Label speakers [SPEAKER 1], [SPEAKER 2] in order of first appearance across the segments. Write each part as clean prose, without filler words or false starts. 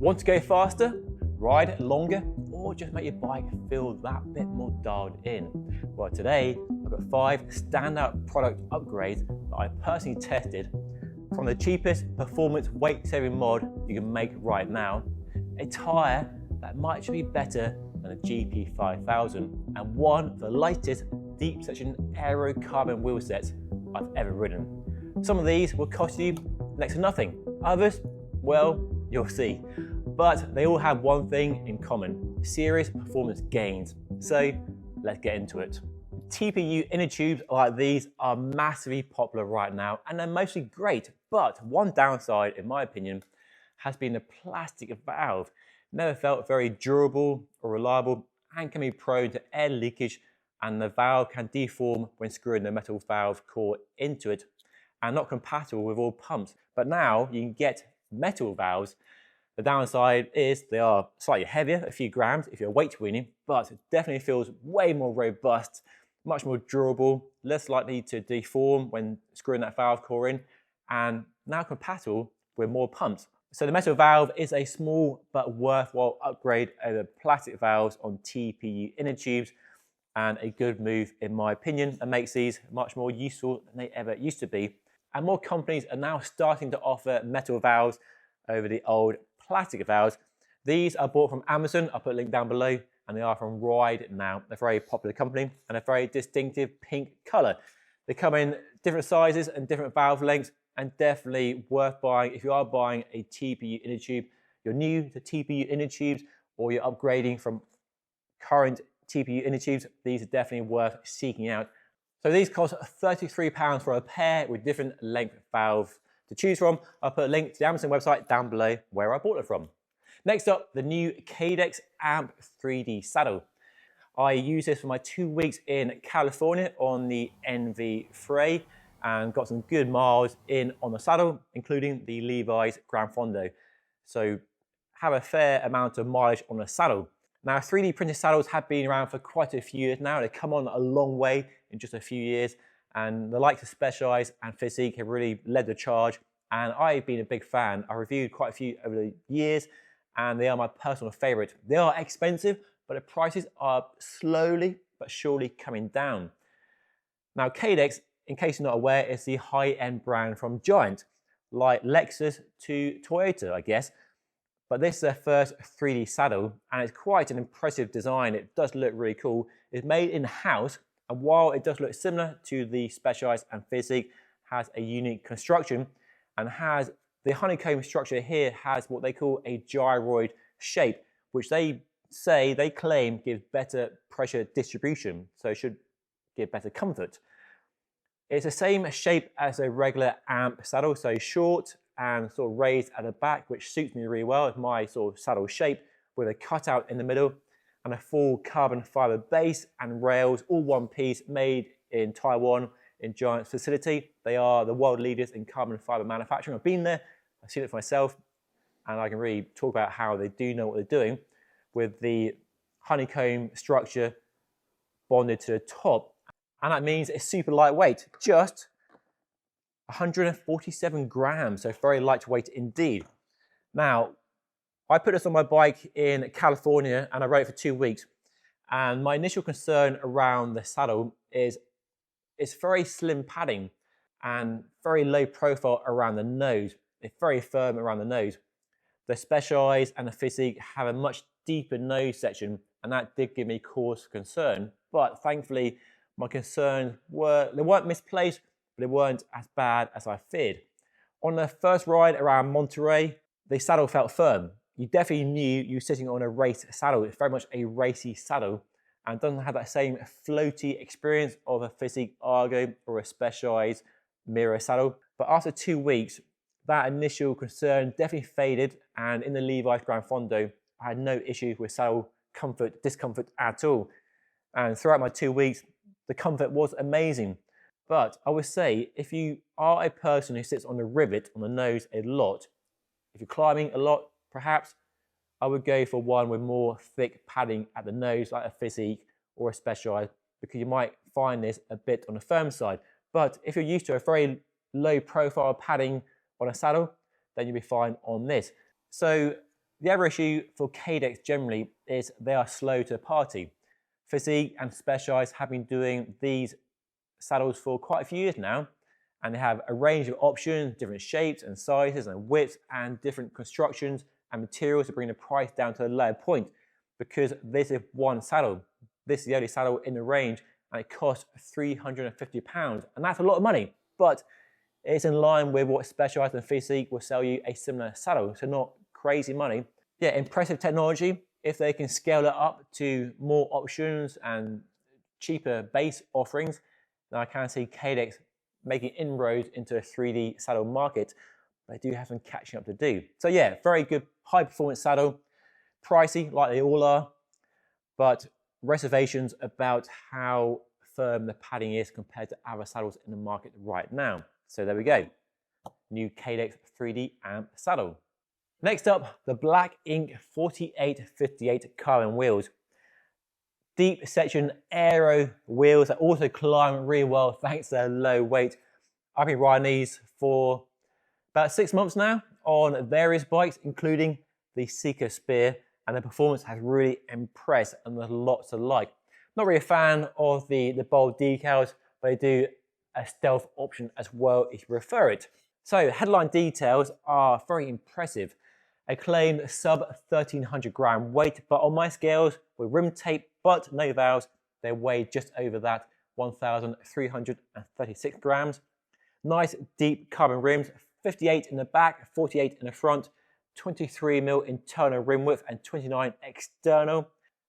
[SPEAKER 1] Want to go faster, ride longer, or just make your bike feel that bit more dialed in? Well, today I've got 5 standout product upgrades that I personally tested, from the cheapest performance weight-saving mod you can make right now, a tyre that might actually be better than a GP5000, and one of the lightest deep section aero carbon wheel sets I've ever ridden. Some of these will cost you next to nothing. Others, well, you'll see. But they all have one thing in common: serious performance gains. So let's get into it. TPU inner tubes like these are massively popular right now, and they're mostly great. But one downside, in my opinion, has been the plastic valve. Never felt very durable or reliable, and can be prone to air leakage, and the valve can deform when screwing the metal valve core into it, and not compatible with all pumps. But now you can get metal valves. The downside is they are slightly heavier, a few grams if you're weight weaning, but it definitely feels way more robust, much more durable, less likely to deform when screwing that valve core in, and now compatible with more pumps. So the metal valve is a small but worthwhile upgrade over plastic valves on TPU inner tubes, and a good move in my opinion, and makes these much more useful than they ever used to be. And more companies are now starting to offer metal valves over the old plastic valves. These are bought from Amazon. I'll put a link down below, and they are from Ride now. They're a very popular company and a very distinctive pink color. They come in different sizes and different valve lengths, and definitely worth buying if you are buying a TPU inner tube. You're new to TPU inner tubes, or you're upgrading from current TPU inner tubes. These are definitely worth seeking out. So these cost £33 for a pair with different length valves to choose from. I'll put a link to the Amazon website down below where I bought it from. Next up, the new Cadex Amp 3D saddle. I used this for my 2 weeks in California on the NV3 and got some good miles in on the saddle, including the Levi's Gran Fondo. So have a fair amount of mileage on the saddle. Now, 3D printed saddles have been around for quite a few years now. They've come on a long way in just a few years, and the likes of Specialized and Physique have really led the charge, and I've been a big fan. I reviewed quite a few over the years, and they are my personal favorite. They are expensive, but the prices are slowly but surely coming down. Now, Cadex, in case you're not aware, is the high-end brand from Giant, like Lexus to Toyota, I guess. But this is their first 3D saddle, and it's quite an impressive design. It does look really cool. It's made in-house, and while it does look similar to the Specialized and Physique, has a unique construction, and has the honeycomb structure here has what they call a gyroid shape, which they claim gives better pressure distribution, so it should give better comfort. It's the same shape as a regular Amp saddle, so short and sort of raised at the back, which suits me really well. It's my sort of saddle shape, with a cutout in the middle and a full carbon fiber base and rails, all one piece, made in Taiwan in Giant's facility. They are the world leaders in carbon fiber manufacturing. I've been there, I've seen it for myself, and I can really talk about how they do know what they're doing with the honeycomb structure bonded to the top. And that means it's super lightweight, just 147 grams, so very lightweight indeed. Now, I put this on my bike in California and I rode it for 2 weeks. And my initial concern around the saddle is it's very slim padding and very low profile around the nose. It's very firm around the nose. The Specialized and the Physique have a much deeper nose section, and that did give me cause for concern. But thankfully, my concerns weren't misplaced, but they weren't as bad as I feared. On the first ride around Monterey, the saddle felt firm. You definitely knew you were sitting on a race saddle. It's very much a racy saddle, and doesn't have that same floaty experience of a Physique Ergo or a Specialized mirror saddle. But after 2 weeks, that initial concern definitely faded, and in the Levi's Gran Fondo, I had no issues with saddle discomfort at all. And throughout my 2 weeks, the comfort was amazing. But I would say, if you are a person who sits on the rivet on the nose a lot, if you're climbing a lot, perhaps I would go for one with more thick padding at the nose, like a Physique or a Specialized, because you might find this a bit on the firm side. But if you're used to a very low profile padding on a saddle, then you'll be fine on this. So The other issue for Cadex generally is they are slow to the party. Physique and Specialized have been doing these saddles for quite a few years now, and they have a range of options, different shapes and sizes and widths and different constructions and materials to bring the price down to a lower point, because this is one saddle. This is the only saddle in the range, and it costs £350, and that's a lot of money, but it's in line with what Specialized and Physique will sell you a similar saddle, so not crazy money. Yeah, impressive technology. If they can scale it up to more options and cheaper base offerings, then I can see Cadex making inroads into a 3D saddle market. They do have some catching up to do. So yeah, very good high performance saddle. Pricey, like they all are, but reservations about how firm the padding is compared to other saddles in the market right now. So there we go, new Cadex 3D Amp saddle. Next up, the Black Ink 4858 carbon wheels. Deep section aero wheels that also climb really well thanks to their low weight. I've been riding these for about 6 months now on various bikes, including the Seeker Spear, and the performance has really impressed and there's lots to like. Not really a fan of the bold decals, but they do a stealth option as well if you prefer it. So headline details are very impressive. A claimed sub 1300 gram weight, but on my scales with rim tape but no valves, they weigh just over that, 1336 grams. Nice deep carbon rims, 58 in the back, 48 in the front, 23mm internal rim width and 29 external.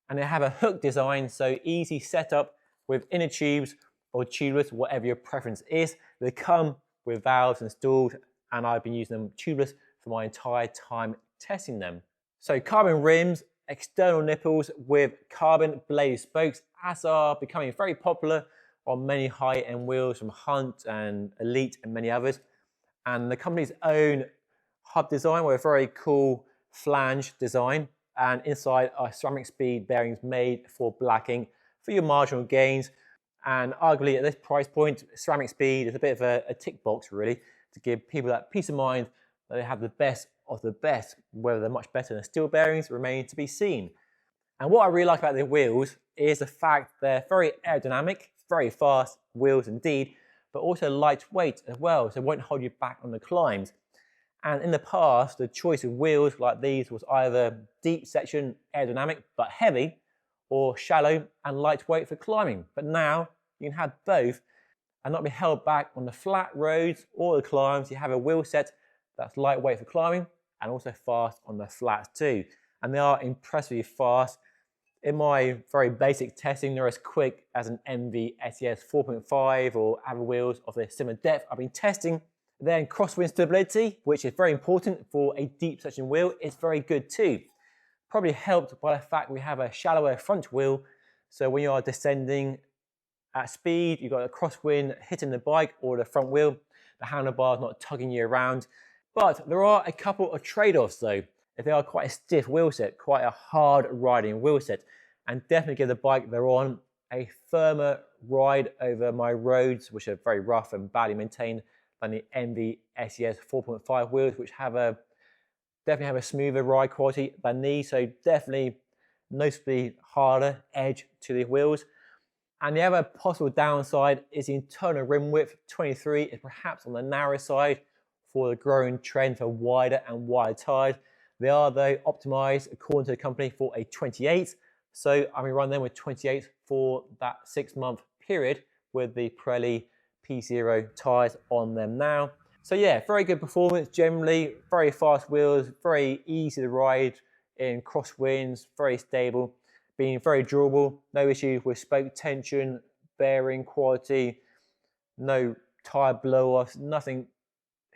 [SPEAKER 1] And they have a hook design, so easy setup with inner tubes or tubeless, whatever your preference is. They come with valves installed, and I've been using them tubeless for my entire time testing them. So carbon rims, external nipples with carbon bladed spokes, as are becoming very popular on many high-end wheels from Hunt and Elite and many others. And the company's own hub design with a very cool flange design, and inside are ceramic speed bearings made for blacking for your marginal gains. And arguably at this price point, ceramic speed is a bit of a tick box really, to give people that peace of mind that they have the best of the best. Whether they're much better than steel bearings remains to be seen. And what I really like about the wheels is the fact they're very aerodynamic, very fast wheels indeed, but also lightweight as well, so it won't hold you back on the climbs. And in the past, the choice of wheels like these was either deep section aerodynamic but heavy, or shallow and lightweight for climbing. But now you can have both and not be held back on the flat roads or the climbs. You have a wheel set that's lightweight for climbing and also fast on the flats too. And they are impressively fast. In my very basic testing, they're as quick as an MV SES 4.5 or other wheels of a similar depth I've been testing. Then crosswind stability, which is very important for a deep section wheel, is very good too. Probably helped by the fact we have a shallower front wheel, so when you are descending at speed, you've got a crosswind hitting the bike or the front wheel, the handlebar's not tugging you around. But there are a couple of trade-offs though. If they are quite a stiff wheel set, quite a hard riding wheel set, and definitely give the bike they're on a firmer ride over my roads, which are very rough and badly maintained, than the MV SES 4.5 wheels, which definitely have a smoother ride quality than these, so definitely noticeably harder edge to the wheels. And the other possible downside is the internal rim width. 23 is perhaps on the narrow side for the growing trend for wider and wider tyres. They are though optimized according to the company for a 28, so I'm running them with 28 for that 6-month period with the Pirelli P0 tyres on them now. So yeah, very good performance generally, very fast wheels, very easy to ride in crosswinds, very stable, being very durable, no issue with spoke tension, bearing quality, no tyre blow-offs, nothing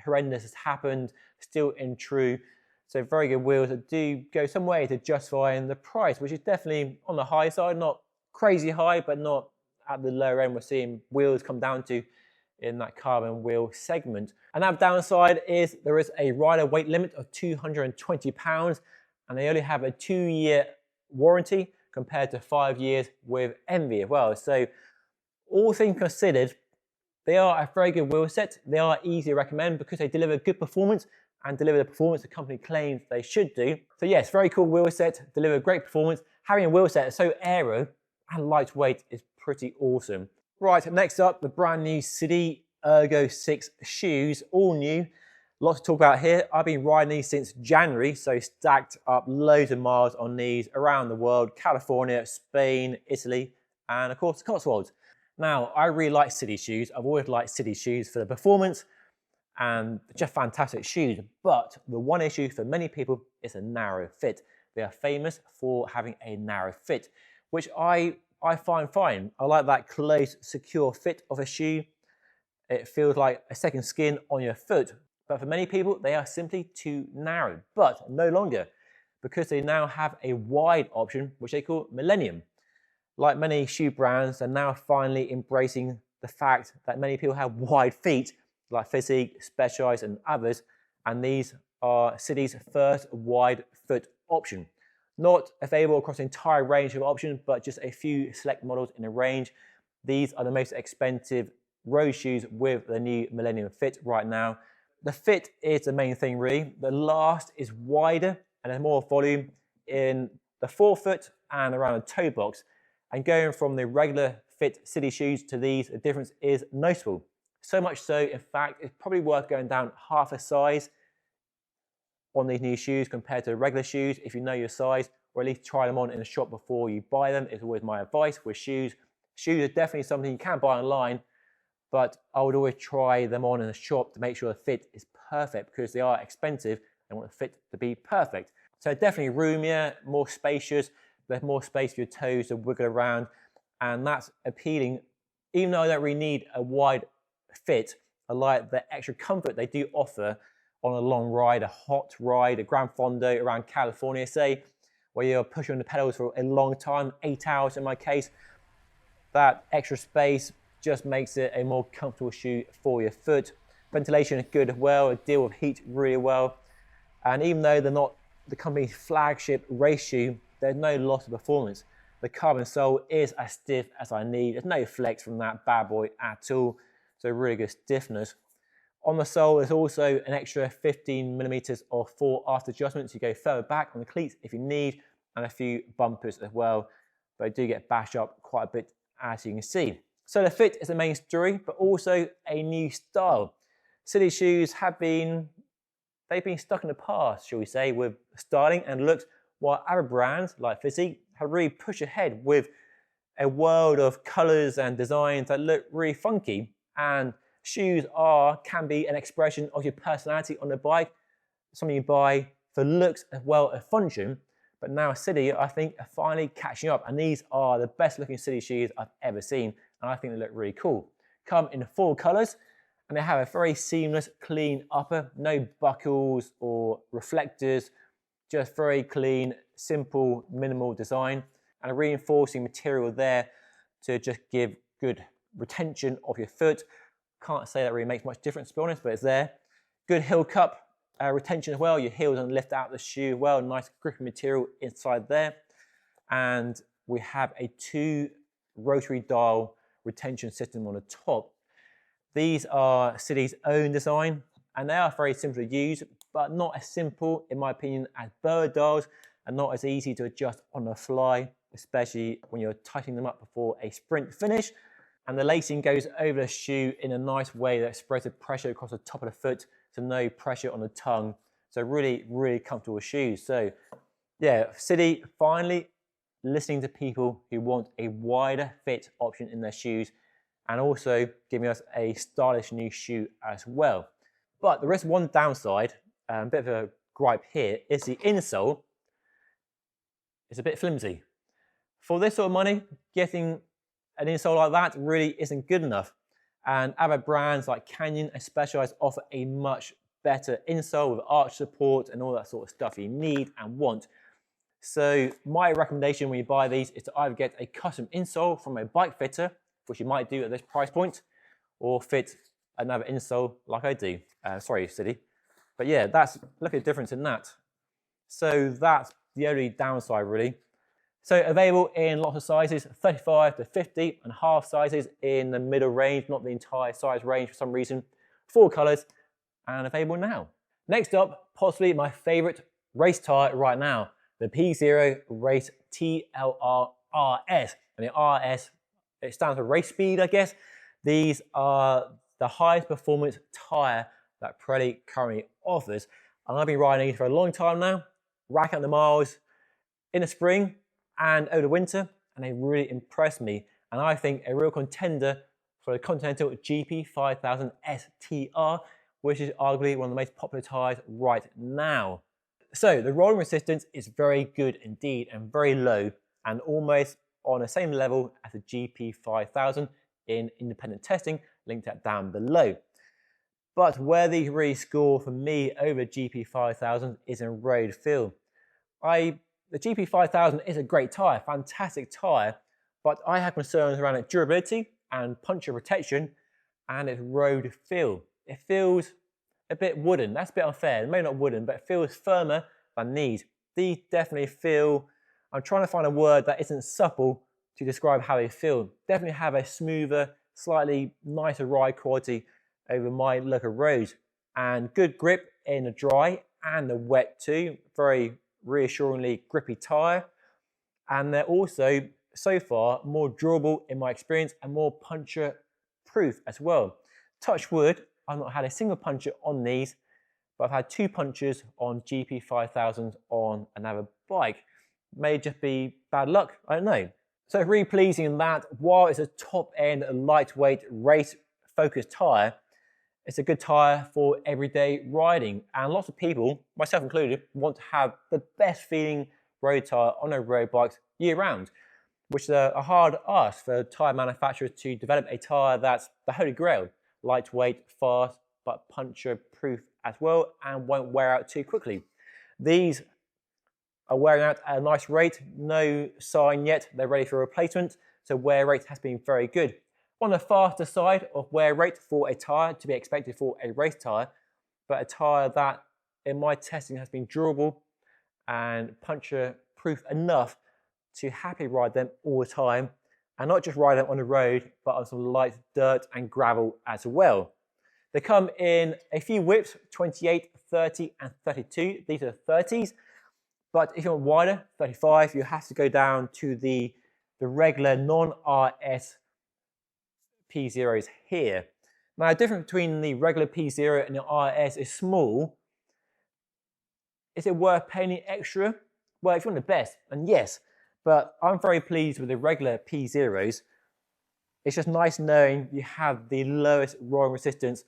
[SPEAKER 1] horrendous has happened, still in true. So very good wheels that do go some way to justifying the price, which is definitely on the high side, not crazy high, but not at the lower end we're seeing wheels come down to in that carbon wheel segment. And that downside is there is a rider weight limit of 220 pounds, and they only have a 2-year warranty compared to 5 years with Envy as well. So all things considered, they are a very good wheel set. They are easy to recommend because they deliver good performance and deliver the performance the company claims they should do. So yes, very cool wheel set, deliver great performance. Having a wheel set that's so aero and lightweight is pretty awesome. Right, next up, the brand new Sidi Ergo 6 shoes, all new. Lots to talk about here. I've been riding these since January, so stacked up loads of miles on these around the world, California, Spain, Italy, and of course the Cotswolds. Now, I really like Sidi shoes. I've always liked Sidi shoes for the performance and just fantastic shoes. But the one issue for many people is a narrow fit. They are famous for having a narrow fit, which I find fine. I like that close, secure fit of a shoe. It feels like a second skin on your foot. But for many people, they are simply too narrow, but no longer, because they now have a wide option, which they call Millennium. Like many shoe brands, they're now finally embracing the fact that many people have wide feet, like Physique, Specialized, and others, and these are Sidi's first wide foot option. Not available across the entire range of options, but just a few select models in the range. These are the most expensive road shoes with the new Millennium fit right now. The fit is the main thing really. The last is wider and there's more volume in the forefoot and around the toe box. And going from the regular fit Sidi shoes to these, the difference is noticeable. So much so, in fact, it's probably worth going down half a size on these new shoes compared to the regular shoes if you know your size, or at least try them on in a shop before you buy them. It's always my advice with shoes. Shoes are definitely something you can buy online, but I would always try them on in a shop to make sure the fit is perfect because they are expensive and want the fit to be perfect. So definitely roomier, more spacious. There's more space for your toes to wiggle around, and that's appealing. Even though I don't really need a wide fit, I like the extra comfort they do offer on a long ride, a hot ride, a Gran Fondo around California, say, where you're pushing on the pedals for a long time, 8 hours in my case. That extra space just makes it a more comfortable shoe for your foot. Ventilation is good as well, it deals with heat really well. And even though they're not the company's flagship race shoe, there's no loss of performance. The carbon sole is as stiff as I need. There's no flex from that bad boy at all. So really good stiffness. On the sole, there's also an extra 15 millimeters of fore aft adjustments. You go further back on the cleats if you need, and a few bumpers as well. But they do get bashed up quite a bit, as you can see. So the fit is the main story, but also a new style. Sidi shoes they've been stuck in the past, shall we say, with styling and looks, while other brands like Physique have really pushed ahead with a world of colors and designs that look really funky. And shoes can be an expression of your personality on the bike, something you buy for looks as well as function. But now Sidi, I think, are finally catching up, and these are the best looking Sidi shoes I've ever seen, and I think they look really cool. Come in 4 colors, and they have a very seamless, clean upper, no buckles or reflectors, just very clean, simple, minimal design, and a reinforcing material there to just give good retention of your foot. Can't say that really makes much difference, to be honest, but it's there. Good heel cup retention as well. Your heels don't lift out the shoe well. Nice gripping material inside there. And we have a 2 rotary dial retention system on the top. These are Sidi's own design, and they are very simple to use, but not as simple, in my opinion, as bird dials, and not as easy to adjust on the fly, especially when you're tightening them up before a sprint finish. And the lacing goes over the shoe in a nice way that spreads the pressure across the top of the foot, so no pressure on the tongue. So really, really comfortable shoes. So yeah, Sidi finally listening to people who want a wider fit option in their shoes, and also giving us a stylish new shoe as well. But there is one downside, a bit of a gripe here, is the insole is a bit flimsy. For this sort of money, getting an insole like that really isn't good enough. And other brands like Canyon and Specialized offer a much better insole with arch support and all that sort of stuff you need and want. So my recommendation when you buy these is to either get a custom insole from a bike fitter, which you might do at this price point, or fit another insole like I do. Sorry, Sidi. But yeah, look at the difference in that. So that's the only downside really. So available in lots of sizes, 35 to 50, and half sizes in the middle range, not the entire size range for some reason. 4 colors, and available now. Next up, possibly my favorite race tyre right now, the P0 Race TLR RS. And the RS, it stands for race speed, I guess. These are the highest performance tyre that Pirelli currently offers. And I've been riding these for a long time now, racking up the miles in the spring and over the winter, and they really impressed me. And I think a real contender for the Continental GP5000 STR, which is arguably one of the most popular tyres right now. So the rolling resistance is very good indeed and very low, and almost on the same level as the GP5000 in independent testing, linked that down below. But where these really score for me over GP5000 is in road feel. The GP5000 is a great tyre, fantastic tyre, but I have concerns around its durability and puncture protection and its road feel. It feels a bit wooden. That's a bit unfair. Maybe not wooden, but it feels firmer than these. These definitely feel, I'm trying to find a word that isn't supple to describe how they feel. Definitely have a smoother, slightly nicer ride quality over my local roads, and good grip in the dry and the wet too. Very reassuringly grippy tyre, and they're also so far more durable in my experience and more puncture proof as well. Touch wood, I've not had a single puncture on these, but I've had 2 punctures on GP5000s on another bike. May just be bad luck, I don't know. So it's really pleasing in that while it's a top end lightweight race focused tyre, it's a good tyre for everyday riding. And lots of people, myself included, want to have the best feeling road tyre on their road bikes year round, which is a hard ask for tyre manufacturers to develop a tyre that's the holy grail. Lightweight, fast, but puncture proof as well, and won't wear out too quickly. These are wearing out at a nice rate. No sign yet they're ready for replacement, so wear rate has been very good. On the faster side of wear rate for a tyre to be expected for a race tyre, but a tyre that in my testing has been durable and puncture proof enough to happily ride them all the time, and not just ride them on the road, but on some light dirt and gravel as well. They come in a few widths, 28, 30 and 32. These are 30s, but if you want wider, 35, you have to go down to the regular non-RS P0s here. Now, the difference between the regular P0 and the RS is small. Is it worth paying extra? Well, if you want the best, and yes, but I'm very pleased with the regular P0s. It's just nice knowing you have the lowest rolling resistance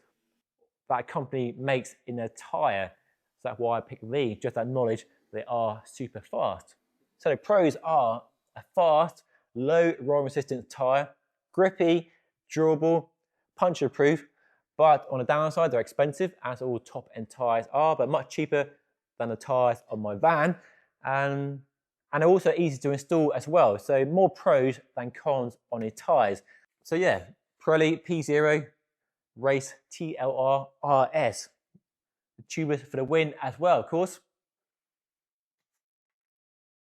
[SPEAKER 1] that a company makes in a tyre. So that's why I picked these, just that knowledge they are super fast. So the pros are a fast, low rolling resistance tyre, grippy, durable, puncture proof, but on the downside they're expensive, as all top end tyres are, but much cheaper than the tyres on my van, and they're also easy to install as well, so more pros than cons on the tyres. So yeah, Pirelli P0 Race TLR RS, the tubeless for the win as well, of course.